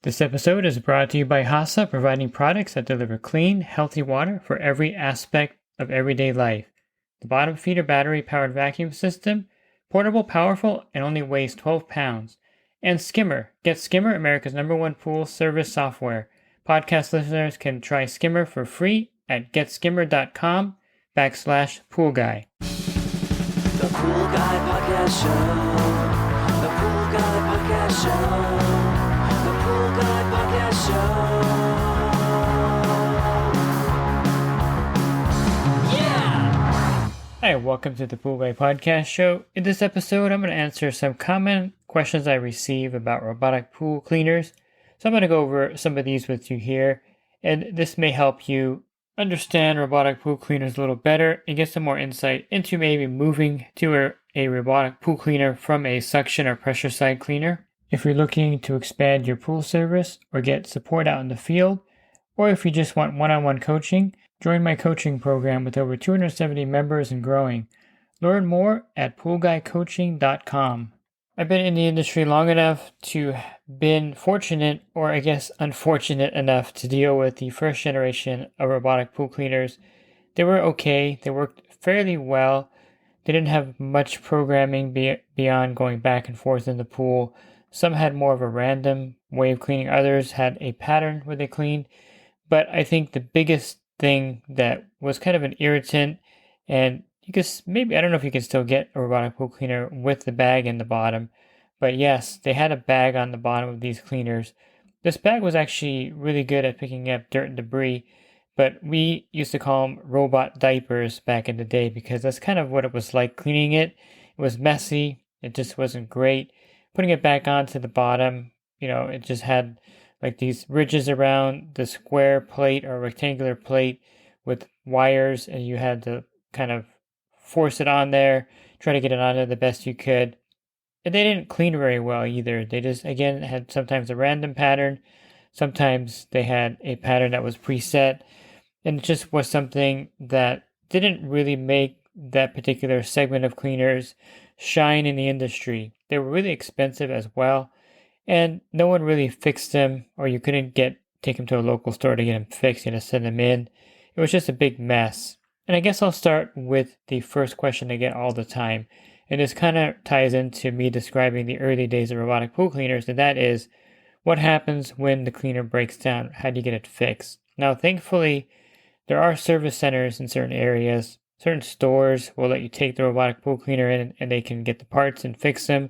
This episode is brought to you by HASA, providing products that deliver clean, healthy water for every aspect of everyday life. The bottom feeder battery-powered vacuum system, portable, powerful, and only weighs 12 pounds. And Skimmer. Get Skimmer, America's #1 pool service software. Podcast listeners can try Skimmer for free at getskimmer.com/poolguy. The Pool Guy Podcast Show. The Pool Guy Podcast Show. The Pool Guy Podcast Show. Yeah! Hi, welcome to the Pool Guy Podcast Show. In this episode, I'm going to answer some common questions I receive about robotic pool cleaners. So I'm going to go over some of these with you here, and this may help you understand robotic pool cleaners a little better and get some more insight into maybe moving to a robotic pool cleaner from a suction or pressure side cleaner. If you're looking to expand your pool service or get support out in the field, or if you just want one-on-one coaching, join my coaching program with over 270 members and growing. Learn more at poolguycoaching.com. I've been in the industry long enough to been fortunate, or I guess unfortunate enough, to deal with the first generation of robotic pool cleaners. They were okay. They worked fairly well. They didn't have much programming beyond going back and forth in the pool. Some had more of a random way of cleaning. Others had a pattern where they cleaned. But I think the biggest thing that was kind of an irritant, and you could maybe, I don't know if you can still get a robotic pool cleaner with the bag in the bottom, but yes, they had a bag on the bottom of these cleaners. This bag was actually really good at picking up dirt and debris, but we used to call them robot diapers back in the day because that's kind of what it was like cleaning it. It was messy. It just wasn't great. Putting it back onto the bottom, it just had like these ridges around the square plate or rectangular plate with wires, and you had to kind of force it on there, try to get it on there the best you could. And they didn't clean very well either. They just, again, had sometimes a random pattern. Sometimes they had a pattern that was preset. And it just was something that didn't really make that particular segment of cleaners shine in the industry. They were really expensive as well. And no one really fixed them, or you couldn't take them to a local store to get them fixed. You had to send them in. It was just a big mess. And I guess I'll start with the first question I get all the time. And this kind of ties into me describing the early days of robotic pool cleaners, and that is, what happens when the cleaner breaks down? How do you get it fixed? Now, thankfully, there are service centers in certain areas. Certain stores will let you take the robotic pool cleaner in and they can get the parts and fix them.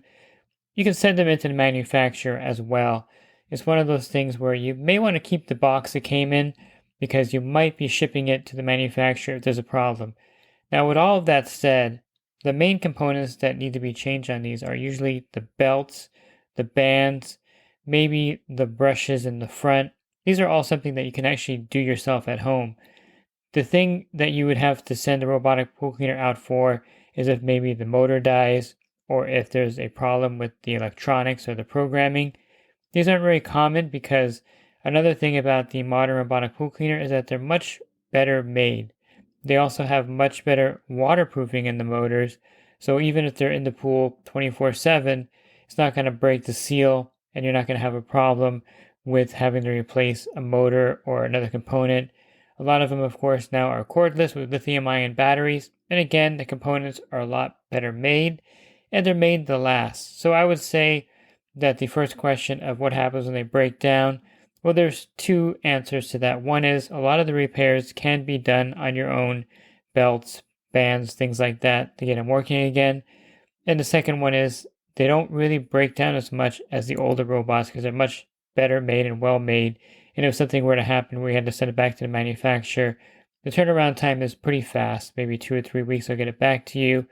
You can send them into the manufacturer as well. It's one of those things where you may want to keep the box it came in, because you might be shipping it to the manufacturer if there's a problem. Now, with all of that said, the main components that need to be changed on these are usually the belts, the bands, maybe the brushes in the front. These are all something that you can actually do yourself at home. The thing that you would have to send a robotic pool cleaner out for is if maybe the motor dies, or if there's a problem with the electronics or the programming. These aren't very common because another thing about the modern robotic pool cleaner is that they're much better made. They also have much better waterproofing in the motors, so even if they're in the pool 24/7, it's not going to break the seal, and you're not going to have a problem with having to replace a motor or another component. A lot of them, of course, now are cordless with lithium-ion batteries, and again, the components are a lot better made, and they're made to last. So I would say that the first question of what happens when they break down, well, there's two answers to that. One is a lot of the repairs can be done on your own, belts, bands, things like that, to get them working again. And the second one is they don't really break down as much as the older robots because they're much better made and well made. And if something were to happen where you had to send it back to the manufacturer, the turnaround time is pretty fast. Maybe 2 or 3 weeks they'll get it back to you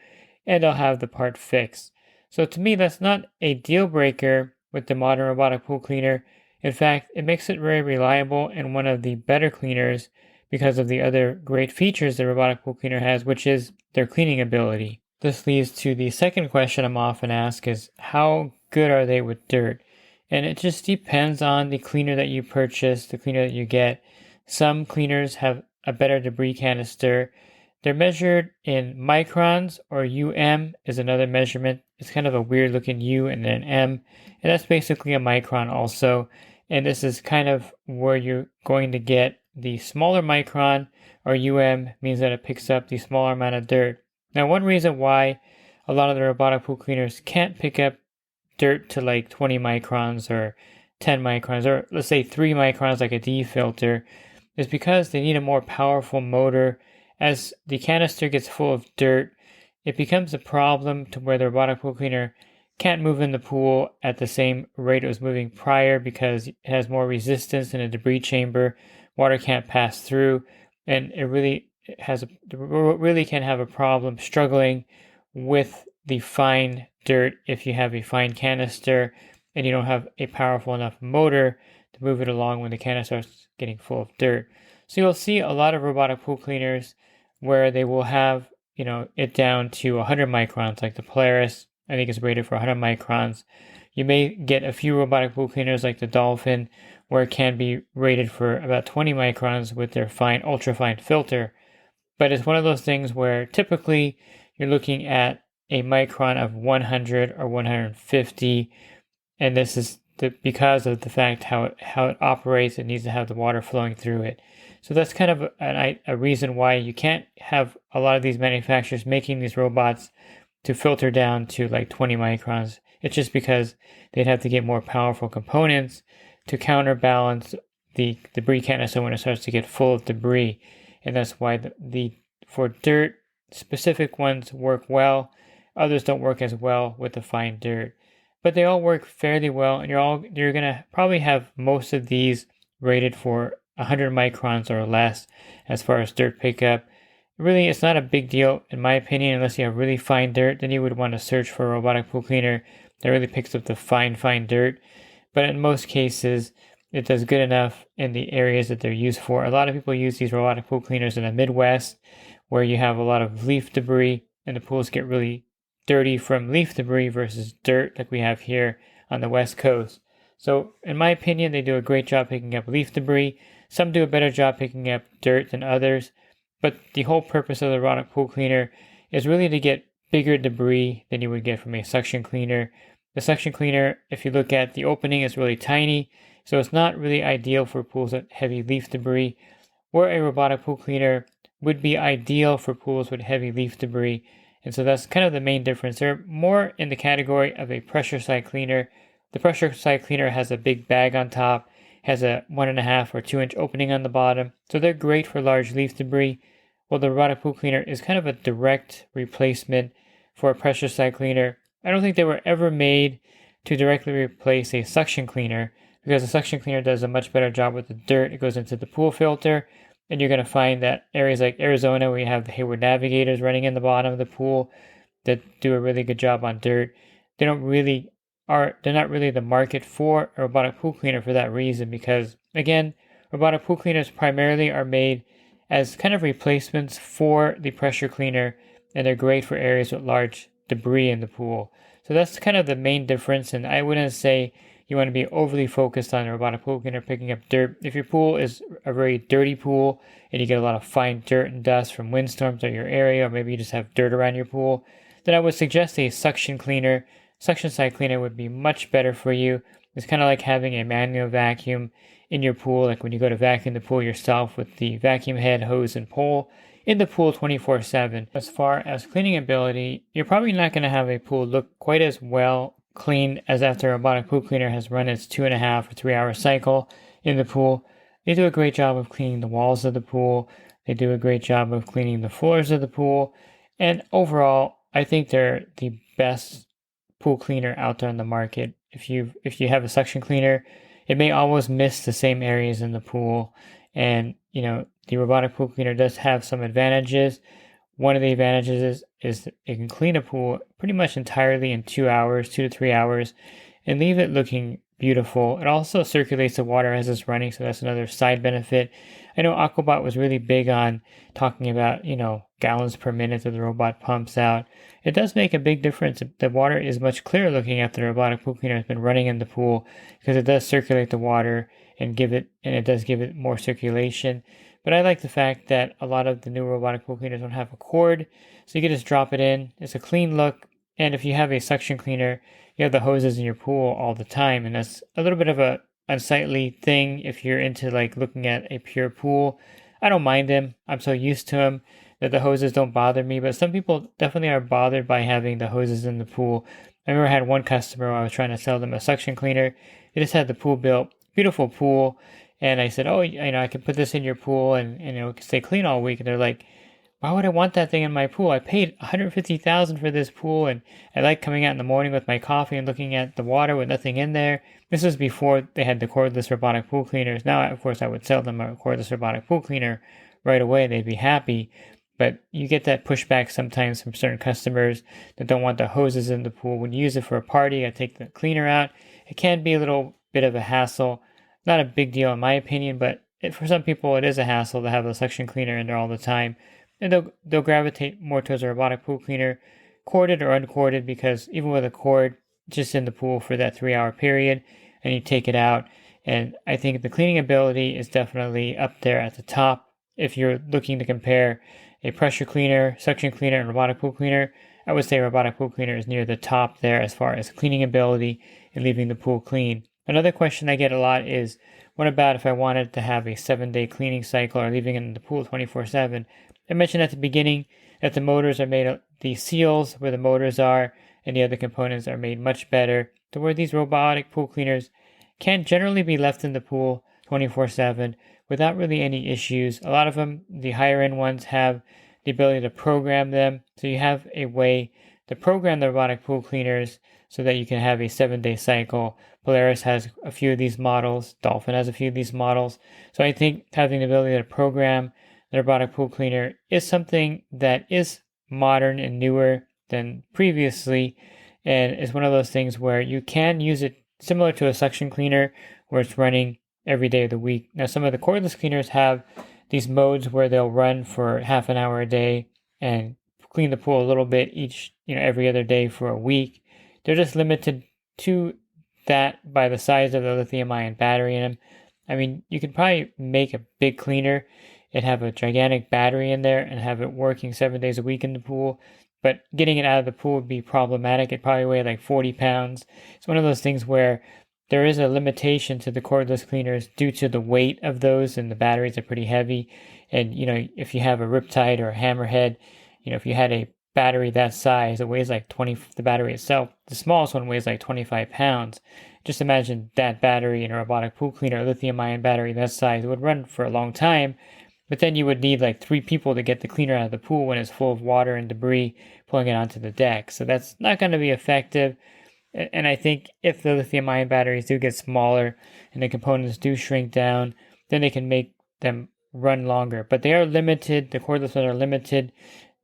and they'll have the part fixed. So to me, that's not a deal breaker with the modern robotic pool cleaner. In fact, it makes it very reliable and one of the better cleaners because of the other great features the robotic pool cleaner has, which is their cleaning ability. This leads to the second question I'm often asked is, how good are they with dirt? And it just depends on the cleaner that you purchase, the cleaner that you get. Some cleaners have a better debris canister. They're measured in microns, or is another measurement. It's kind of a weird looking U and then an M, and that's basically a micron also. And this is kind of where you're going to get the smaller micron, or means that it picks up the smaller amount of dirt. Now, one reason why a lot of the robotic pool cleaners can't pick up dirt to like 20 microns or 10 microns, or let's say 3 microns like a D filter, is because they need a more powerful motor. As the canister gets full of dirt, it becomes a problem to where the robotic pool cleaner can't move in the pool at the same rate it was moving prior because it has more resistance in a debris chamber. Water can't pass through, and it really can have a problem struggling with the fine dirt if you have a fine canister and you don't have a powerful enough motor to move it along when the canister starts getting full of dirt. So you'll see a lot of robotic pool cleaners where they will have, it down to 100 microns, like the Polaris, I think is rated for 100 microns. You may get a few robotic pool cleaners like the Dolphin, where it can be rated for about 20 microns with their fine, ultra-fine filter. But it's one of those things where typically you're looking at a micron of 100 or 150, and this is because of the fact how it operates. It needs to have the water flowing through it. So that's kind of a reason why you can't have a lot of these manufacturers making these robots to filter down to like 20 microns. It's just because they'd have to get more powerful components to counterbalance the debris canister when it starts to get full of debris. And that's why for dirt, specific ones work well. Others don't work as well with the fine dirt. But they all work fairly well, and you're gonna probably have most of these rated for 100 microns or less as far as dirt pickup. Really, it's not a big deal in my opinion unless you have really fine dirt. Then you would want to search for a robotic pool cleaner that really picks up the fine dirt. But in most cases, it does good enough in the areas that they're used for. A lot of people use these robotic pool cleaners in the Midwest, where you have a lot of leaf debris, and the pools get really dirty from leaf debris versus dirt like we have here on the West Coast. So in my opinion, they do a great job picking up leaf debris. Some do a better job picking up dirt than others, but the whole purpose of the robotic pool cleaner is really to get bigger debris than you would get from a suction cleaner. The suction cleaner, if you look at the opening, is really tiny, so it's not really ideal for pools with heavy leaf debris, where a robotic pool cleaner would be ideal for pools with heavy leaf debris. And so that's kind of the main difference. They're more in the category of a pressure side cleaner. The pressure side cleaner has a big bag on top, has a 1.5 or 2 inch opening on the bottom, so they're great for large leaf debris. Well, the robotic pool cleaner is kind of a direct replacement for a pressure side cleaner. I don't think they were ever made to directly replace a suction cleaner, because the suction cleaner does a much better job with the dirt. It goes into the pool filter, and you're going to find that areas like Arizona, where you have the Hayward Navigators running in the bottom of the pool that do a really good job on dirt, they're not really the market for a robotic pool cleaner for that reason, because again, robotic pool cleaners primarily are made as kind of replacements for the pressure cleaner, and they're great for areas with large debris in the pool. So that's kind of the main difference, and I wouldn't say you want to be overly focused on a robotic pool cleaner picking up dirt. If your pool is a very dirty pool and you get a lot of fine dirt and dust from windstorms in your area, or maybe you just have dirt around your pool, then I would suggest a suction cleaner. Suction side cleaner would be much better for you. It's kind of like having a manual vacuum in your pool, like when you go to vacuum the pool yourself with the vacuum head, hose, and pole in the pool 24/7. As far as cleaning ability, you're probably not going to have a pool look quite as well cleaned as after a robotic pool cleaner has run its 2.5 or 3 hour cycle in the pool. They do a great job of cleaning the walls of the pool. They do a great job of cleaning the floors of the pool. And overall, I think they're the best pool cleaner out there on the market. If you have a suction cleaner, it may always miss the same areas in the pool. And, the robotic pool cleaner does have some advantages. One of the advantages is it can clean a pool pretty much entirely in 2 hours, 2 to 3 hours, and leave it looking beautiful. It also circulates the water as it's running, so that's another side benefit. I know Aquabot was really big on talking about, gallons per minute that the robot pumps out. It does make a big difference. The water is much clearer looking after the robotic pool cleaner has been running in the pool, because it does circulate the water and it does give it more circulation. But I like the fact that a lot of the new robotic pool cleaners don't have a cord, so you can just drop it in. It's a clean look, and if you have a suction cleaner, you have the hoses in your pool all the time, and that's a little bit of a unsightly thing if you're into like looking at a pure pool. I don't mind them. I'm so used to them that the hoses don't bother me, but some people definitely are bothered by having the hoses in the pool. I remember I had one customer where I was trying to sell them a suction cleaner. They just had the pool built, beautiful pool, and I said, "Oh, I can put this in your pool and it can stay clean all week." And they're like, "Why would I want that thing in my pool? I paid $150,000 for this pool, and I like coming out in the morning with my coffee and looking at the water with nothing in there." This was before they had the cordless robotic pool cleaners. Now, of course, I would sell them a cordless robotic pool cleaner right away. They'd be happy. But you get that pushback sometimes from certain customers that don't want the hoses in the pool. When you use it for a party, I take the cleaner out. It can be a little bit of a hassle. Not a big deal in my opinion, but for some people it is a hassle to have a suction cleaner in there all the time. And they'll gravitate more towards a robotic pool cleaner, corded or uncorded, because even with a cord, just in the pool for that 3-hour period, and you take it out. And I think the cleaning ability is definitely up there at the top. If you're looking to compare a pressure cleaner, suction cleaner, and robotic pool cleaner, I would say robotic pool cleaner is near the top there as far as cleaning ability and leaving the pool clean. Another question I get a lot is, what about if I wanted to have a 7-day cleaning cycle or leaving it in the pool 24/7? I mentioned at the beginning that the motors are made, the seals where the motors are and the other components are made much better to where these robotic pool cleaners can generally be left in the pool 24/7 without really any issues. A lot of them, the higher end ones, have the ability to program them. So you have a way to program the robotic pool cleaners so that you can have a 7-day cycle. Polaris has a few of these models. Dolphin has a few of these models. So I think having the ability to program the robotic pool cleaner is something that is modern and newer than previously, and it's one of those things where you can use it similar to a suction cleaner where it's running every day of the week. Now, some of the cordless cleaners have these modes where they'll run for half an hour a day and clean the pool a little bit each, every other day for a week. They're just limited to that by the size of the lithium-ion battery in them. I mean, you could probably make a big cleaner and have a gigantic battery in there and have it working 7 days a week in the pool. But getting it out of the pool would be problematic. It'd probably weigh like 40 pounds. It's one of those things where there is a limitation to the cordless cleaners due to the weight of those, and the batteries are pretty heavy. And, if you have a Riptide or a Hammerhead, if you had a battery that size, it weighs like 20, the battery itself, the smallest one weighs like 25 pounds. Just imagine that battery in a robotic pool cleaner, a lithium-ion battery that size. It would run for a long time, but then you would need like 3 people to get the cleaner out of the pool when it's full of water and debris, pulling it onto the deck. So that's not going to be effective. And I think if the lithium-ion batteries do get smaller and the components do shrink down, then they can make them run longer. But they are limited. The cordless ones are limited.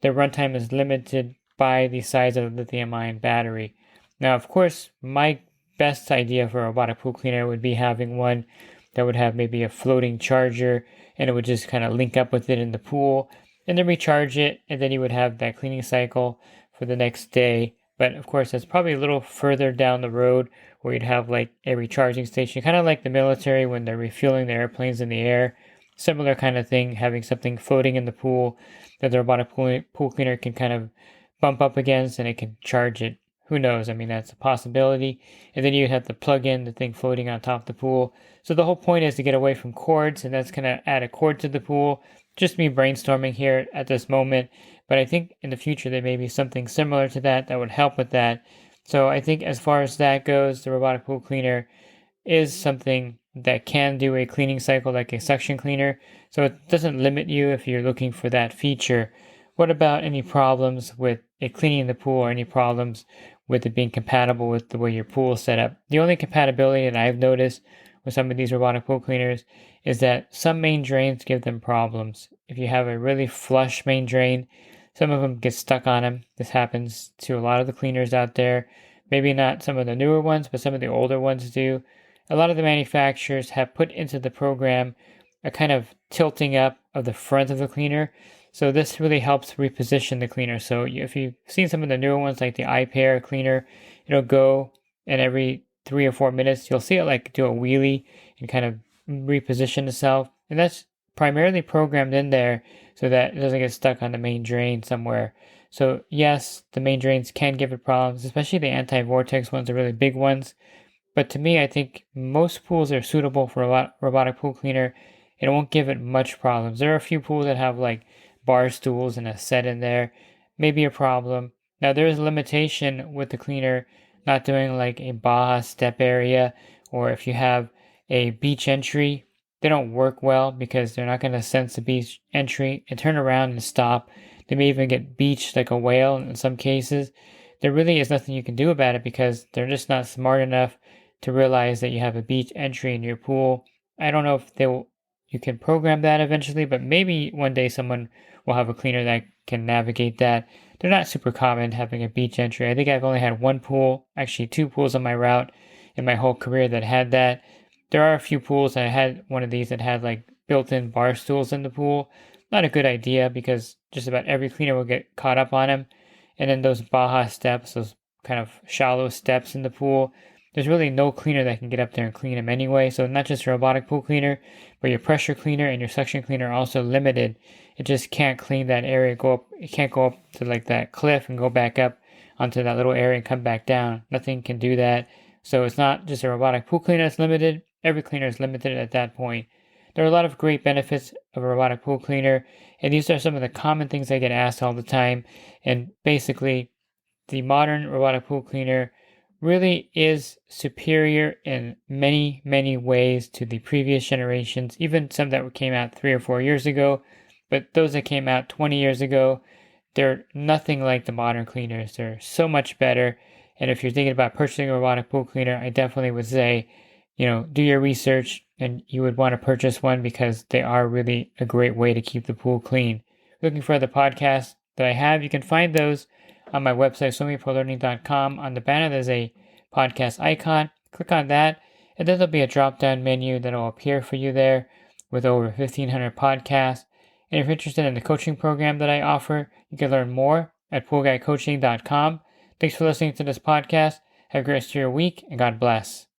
Their runtime is limited by the size of the lithium-ion battery. Now, of course, my best idea for a robotic pool cleaner would be having one that would have maybe a floating charger, and it would just kind of link up with it in the pool and then recharge it, and then you would have that cleaning cycle for the next day. But of course, that's probably a little further down the road where you'd have like a recharging station, kind of like the military when they're refueling the airplanes in the air. Similar kind of thing, having something floating in the pool that the robotic pool cleaner can kind of bump up against and it can charge it. Who knows? I mean, that's a possibility. And then you'd have to plug in the thing floating on top of the pool. So the whole point is to get away from cords, and that's going to add a cord to the pool. Just me brainstorming here at this moment. But I think in the future there may be something similar to that would help with that. So I think as far as that goes, the robotic pool cleaner is something that can do a cleaning cycle like a suction cleaner. So it doesn't limit you if you're looking for that feature. What about any problems with it cleaning the pool, or any problems with it being compatible with the way your pool is set up? The only compatibility that I've noticed with some of these robotic pool cleaners is that some main drains give them problems. If you have a really flush main drain, some of them get stuck on them. This happens to a lot of the cleaners out there. Maybe not some of the newer ones, but some of the older ones do. A lot of the manufacturers have put into the program a kind of tilting up of the front of the cleaner. So this really helps reposition the cleaner. So if you've seen some of the newer ones like the iPair cleaner, it'll go, and every 3 or 4 minutes you'll see it like do a wheelie and kind of reposition itself. And that's primarily programmed in there so that it doesn't get stuck on the main drain somewhere. So yes, the main drains can give it problems, especially the anti-vortex ones, the really big ones. But to me, I think most pools are suitable for a robotic pool cleaner. It won't give it much problems. There are a few pools that have like bar stools and a set in there, maybe a problem. Now there is a limitation with the cleaner not doing like a Baja step area, or if you have a beach entry, they don't work well because they're not going to sense the beach entry and turn around and stop. They may even get beached like a whale in some cases. There really is nothing you can do about it because they're just not smart enough to realize that you have a beach entry in your pool. I don't know if you can program that eventually, but maybe one day someone will have a cleaner that can navigate that. They're not super common having a beach entry. I think I've only had one pool, actually two pools on my route in my whole career that had that. There are a few pools that had one of these that had like built-in bar stools in the pool. Not a good idea because just about every cleaner will get caught up on them. And then those Baja steps, those kind of shallow steps in the pool, there's really no cleaner that can get up there and clean them anyway. So not just a robotic pool cleaner, but your pressure cleaner and your suction cleaner are also limited. It just can't clean that area. It can't go up to like that cliff and go back up onto that little area and come back down. Nothing can do that. So it's not just a robotic pool cleaner that's limited. Every cleaner is limited at that point. There are a lot of great benefits of a robotic pool cleaner, and these are some of the common things I get asked all the time. And basically, the modern robotic pool cleaner really is superior in many, many ways to the previous generations, even some that came out 3 or 4 years ago. But those that came out 20 years ago, they're nothing like the modern cleaners. They're so much better. And if you're thinking about purchasing a robotic pool cleaner, I definitely would say, do your research and you would want to purchase one because they are really a great way to keep the pool clean. Looking for the podcasts that I have, you can find those on my website, swimmingpoollearning.com. On the banner, there's a podcast icon. Click on that, and then there'll be a drop-down menu that will appear for you there with over 1,500 podcasts. And if you're interested in the coaching program that I offer, you can learn more at poolguycoaching.com. Thanks for listening to this podcast. Have a great rest of your week, and God bless.